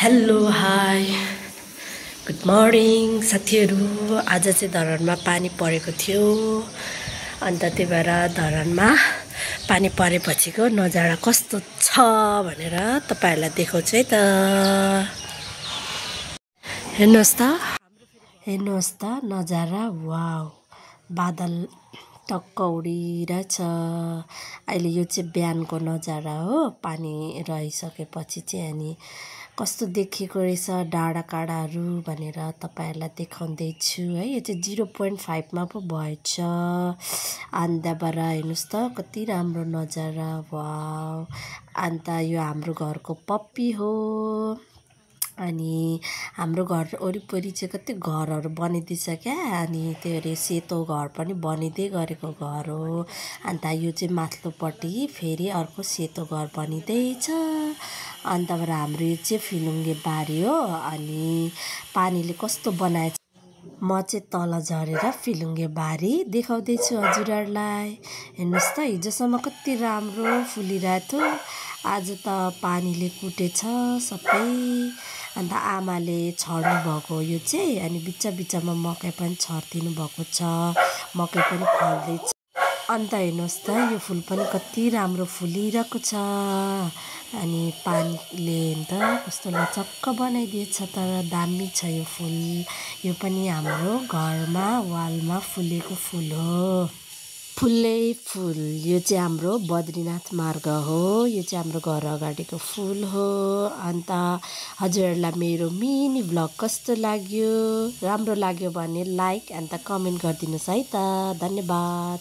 Hello hi good morning साथीहरू। आज चाहिँ धरानमा पानी परेको थियो, अन्त त्यही भएर धरानमा पानी परेपछिको नजारा कस्तो छ भनेर तपाईहरुलाई देखाउँछु है त। हेर्नुहोस् त नजारा, वाउ, बादल टक्क उडिरहेछ। अहिले यो चाहिँ बिहानको नजारा हो, पानी रहिसकेपछि चाहिँ। अनि कस्तो देखिएको रहेछ डाँडा काँडाहरू भनेर तपाईहरुलाई देखाउँदैछु है। यो चाहिँ 0.5 पो भएछ। अन्त्यबाट हेर्नुहोस् त कति राम्रो नजारा, वाउ। अन्त यो हाम्रो घरको पप्पी हो। अनि हाम्रो घर वरिपरि चाहिँ कति घरहरू बनिँदैछ क्या। अनि त्यो अरे सेतो घर पनि बनिँदै गरेको घर हो। अन्त यो चाहिँ माथिल्लोपट्टि फेरि अर्को सेतो घर बनिँदैछ। अन्तबाट हाम्रो यो चाहिँ फिलुङ्गे बारी हो। अनि पानीले कस्तो बनाएछ, म चाहिँ तल झरेर फिलुङ्गे बारी देखाउँदैछु हजुरहरूलाई। हेर्नुहोस् त हिजोसम्म कति राम्रो फुलिरहेको थियो, आज त पानीले कुटेछ सबै। अन्त आमाले छर्नु भएको यो चाहिँ। अनि बिच बिचमा मकै पनि छरिदिनु भएको छ, मकै पनि फल्दैछ। अन्त हेर्नुहोस् त यो फुल पनि कति राम्रो फुलिरहेको छ। अनि पानीले अन्त कस्तो लचक्क बनाइदिएछ, तर दामी छ यो फुल। यो पनि हाम्रो घरमा वालमा फुलेको फुल हो, फुलै फुल। यो चाहिँ हाम्रो बद्रीनाथ मार्ग हो, यो चाहिँ हाम्रो घर अगाडिको फुल हो। अन्त हजुरहरूलाई मेरो मिनी भ्लग कस्तो लाग्यो, राम्रो लाग्यो भने लाइक अन्त कमेन्ट गरिदिनुहोस् है त। धन्यवाद।